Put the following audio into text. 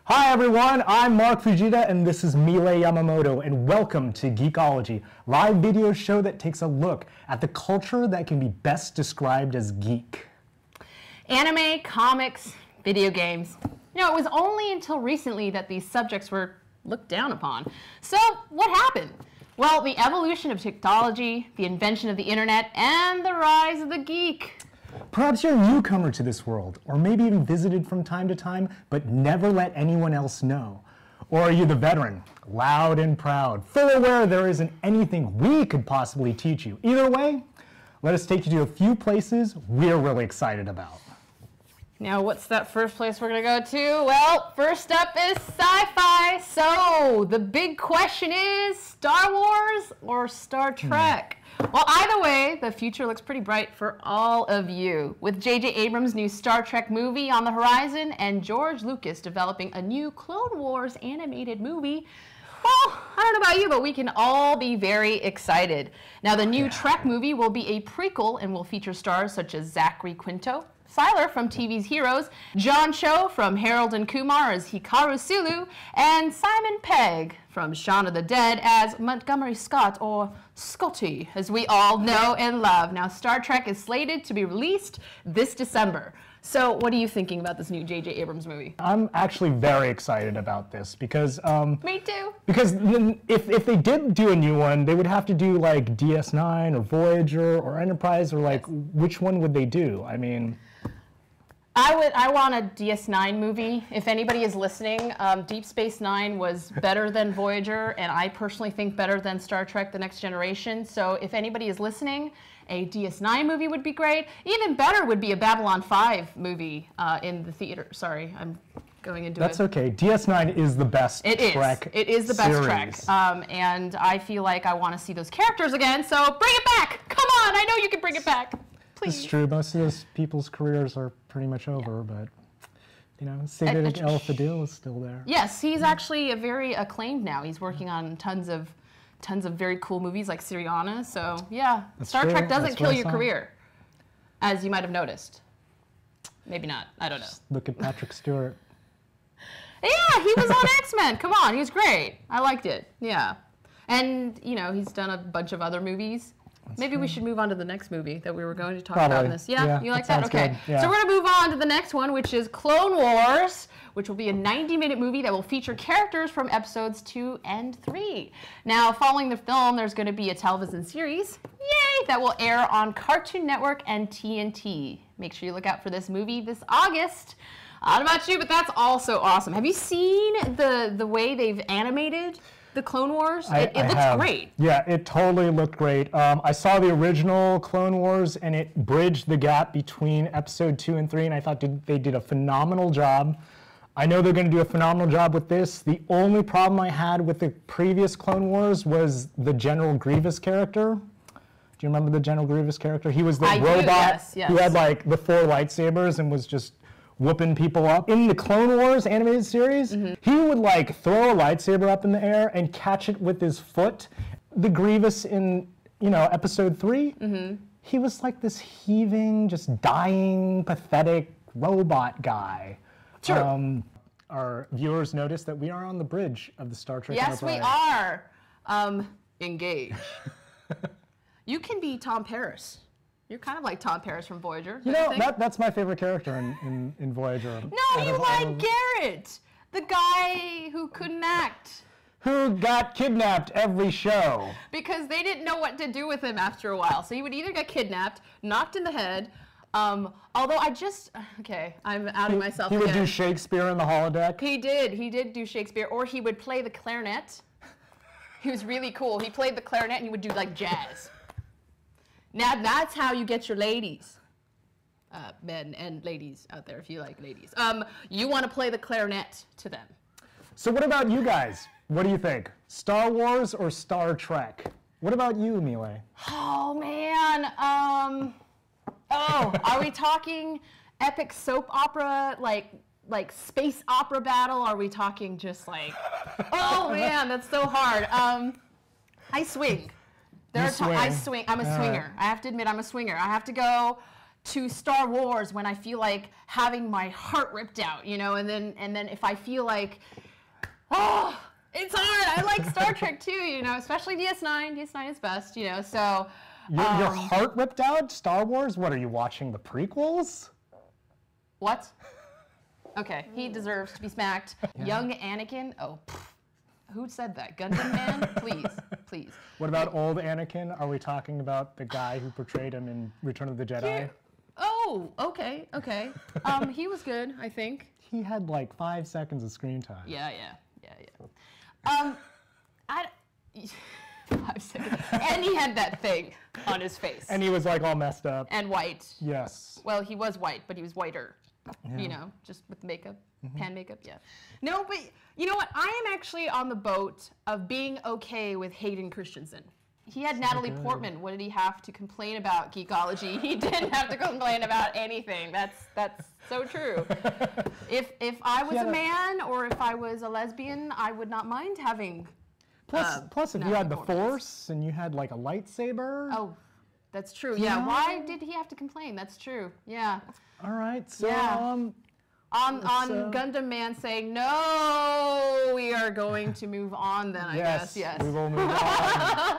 Hi everyone, I'm Mark Fujita and this is Mile Yamamoto, and welcome to Geekology, live video show that takes a look at the culture that can be best described as geek. Anime, comics, video games. You know, it was only until recently that these subjects were looked down upon. So what happened? Well, the evolution of technology, the invention of the internet, and the rise of the geek. Perhaps you're a newcomer to this world, or maybe even visited from time to time, but never let anyone else know. Or are you the veteran, loud and proud, full aware there isn't anything we could possibly teach you? Either way, let us take you to a few places we're really excited about. Now, what's that first place we're going to go to? Well, first up is sci-fi. So, the big question is, Star Wars or Star Trek? Well, either way, the future looks pretty bright for all of you. With J.J. Abrams' new Star Trek movie on the horizon and George Lucas developing a new Clone Wars animated movie, well, I don't know about you, but we can all be very excited. Now, the new Trek movie will be a prequel and will feature stars such as Zachary Quinto, Siler from TV's Heroes, John Cho from Harold and Kumar as Hikaru Sulu, and Simon Pegg from Shaun of the Dead as Montgomery Scott, or Scotty, as we all know and love. Now, Star Trek is slated to be released this December. So what are you thinking about this new J.J. Abrams movie? I'm actually very excited about this because... Me too. Because if they did do a new one, they would have to do like DS9 or Voyager or Enterprise, or like, which one would they do? I mean... I want a DS9 movie. If anybody is listening, Deep Space Nine was better than Voyager, and I personally think better than Star Trek: The Next Generation. So if anybody is listening, a DS9 movie would be great. Even better would be a Babylon 5 movie in the theater. Sorry, I'm going into That's okay. DS9 is the best Trek It is the best series. Trek. And I feel like I want to see those characters again, so bring it back! Come on, I know you can bring it back. Please. It's true. Most of those people's careers are pretty much over, but you know, Cedric El Fadil is still there. Yes, he's actually a very acclaimed now. He's working on tons of very cool movies like Syriana. So yeah, Star Trek doesn't kill your career, as you might have noticed. Maybe not. I don't know. Just look at Patrick Stewart. Yeah, he was on X-Men. Come on, he was great. I liked it. Yeah, and you know, he's done a bunch of other movies. Maybe we should move on to the next movie that we were going to talk about in this. Yeah, you like that? Okay. Yeah. So we're going to move on to the next one, which is Clone Wars, which will be a 90-minute movie that will feature characters from episodes 2 and 3. Now, following the film, there's going to be a television series, yay, that will air on Cartoon Network and TNT. Make sure you look out for this movie this August. I don't know about you, but that's also awesome. Have you seen the way they've animated the Clone Wars? It looks great. Yeah, it totally looked great. I saw the original Clone Wars, and it bridged the gap between episode 2 and 3, and I thought they did a phenomenal job. I know they're going to do a phenomenal job with this. The only problem I had with the previous Clone Wars was the General Grievous character. Do you remember the General Grievous character? He was the robot who had like the 4 lightsabers and was just whooping people up. In the Clone Wars animated series, he would like throw a lightsaber up in the air and catch it with his foot. The Grievous in, you know, episode 3, he was like this heaving, just dying, pathetic robot guy. Sure. Our viewers notice that we are on the bridge of the Star Trek Yes, Enterprise. we are. Engage. You can be Tom Paris. You're kind of like Tom Paris from Voyager. You know, that's my favorite character in Voyager. No, you like Garrett, the guy who couldn't act. Who got kidnapped every show. Because they didn't know what to do with him after a while. So he would either get kidnapped, knocked in the head, although I'm outing myself again. He would do Shakespeare in the holodeck. He did do Shakespeare, or he would play the clarinet. He was really cool. He played the clarinet and he would do like jazz. Now that's how you get your ladies, men and ladies out there, if you like ladies. You want to play the clarinet to them. So what about you guys? What do you think? Star Wars or Star Trek? What about you, Mile? Oh man, are we talking epic soap opera, like space opera battle? Are we talking just like, oh man, that's so hard. I swing. I swing. I'm a swinger. I have to admit, I'm a swinger. I have to go to Star Wars when I feel like having my heart ripped out, you know, and then if I feel like, oh, it's hard. I like Star Trek too, you know, especially DS9. DS9 is best, you know, so. Your heart ripped out? Star Wars? What, are you watching the prequels? What? Okay, he deserves to be smacked. Yeah. Young Anakin, oh, who said that? Gundam Man? Please, please. What about old Anakin? Are we talking about the guy who portrayed him in Return of the Jedi? Yeah. Oh, okay, okay. He was good, I think. He had like 5 seconds of screen time. Yeah. 5 seconds. And he had that thing on his face. And he was like all messed up. And white. Yes. Well, he was white, but he was whiter. Yeah. You know, just with makeup, pan makeup, yeah. No, but you know what? I am actually on the boat of being okay with Hayden Christensen. He had Natalie Portman. What did he have to complain about, Geekology? He didn't have to complain about anything. That's so true. If I was a man or if I was a lesbian, I would not mind having. Plus, if you had the Force and you had like a lightsaber. Oh, that's true. Yeah. Why did he have to complain? That's true. Yeah. All right. So. Yeah. On Gundam Man saying no, we are going to move on. Then I guess. Yes. We will move on.